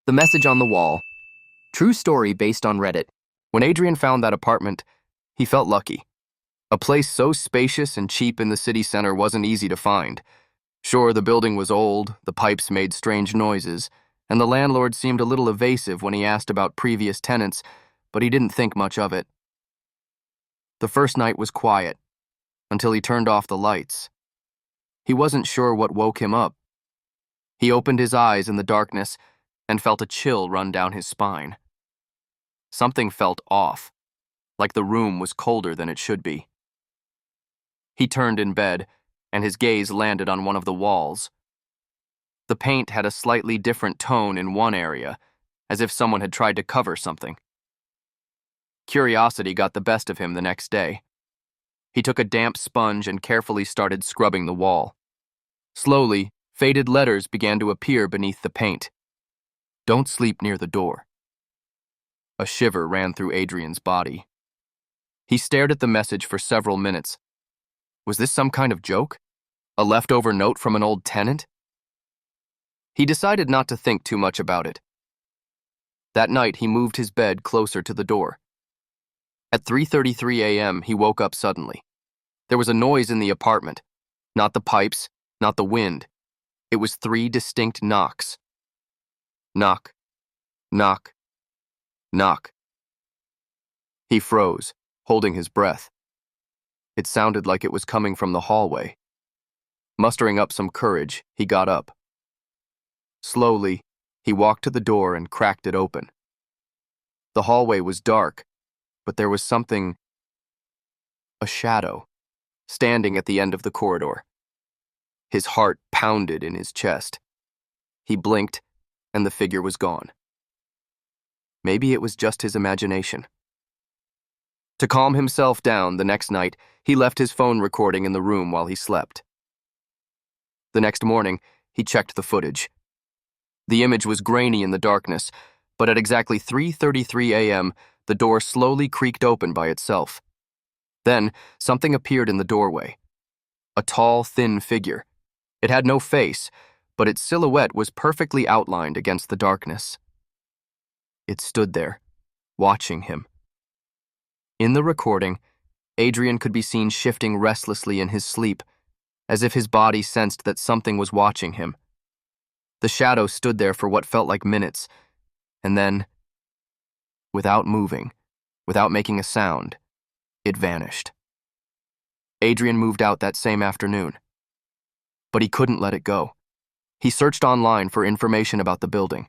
The message on the wall. True story based on Reddit. When Adrian found that apartment, he felt lucky. A place so spacious and cheap in the city center wasn't easy to find. Sure, the building was old, the pipes made strange noises, and the landlord seemed a little evasive when he asked about previous tenants, but he didn't think much of it. The first night was quiet, until he turned off the lights. He wasn't sure what woke him up. He opened his eyes in the darkness and felt a chill run down his spine. Something felt off, like the room was colder than it should be. He turned in bed, and his gaze landed on one of the walls. The paint had a slightly different tone in one area, as if someone had tried to cover something. Curiosity got the best of him the next day. He took a damp sponge and carefully started scrubbing the wall. Slowly, faded letters began to appear beneath the paint. "Don't sleep near the door." A shiver ran through Adrian's body. He stared at the message for several minutes. Was this some kind of joke? A leftover note from an old tenant? He decided not to think too much about it. That night, he moved his bed closer to the door. At 3:33 a.m., he woke up suddenly. There was a noise in the apartment. Not the pipes, not the wind. It was 3 distinct knocks. Knock, knock, knock. He froze, holding his breath. It sounded like it was coming from the hallway. Mustering up some courage, he got up. Slowly, he walked to the door and cracked it open. The hallway was dark, but there was something, a shadow, standing at the end of the corridor. His heart pounded in his chest. He blinked, and the figure was gone. Maybe it was just his imagination. To calm himself down the next night, he left his phone recording in the room while he slept. The next morning, he checked the footage. The image was grainy in the darkness, but at exactly 3:33 a.m., the door slowly creaked open by itself. Then, something appeared in the doorway. A tall, thin figure. It had no face, but its silhouette was perfectly outlined against the darkness. It stood there, watching him. In the recording, Adrian could be seen shifting restlessly in his sleep, as if his body sensed that something was watching him. The shadow stood there for what felt like minutes, and then, without moving, without making a sound, it vanished. Adrian moved out that same afternoon. But he couldn't let it go. He searched online for information about the building.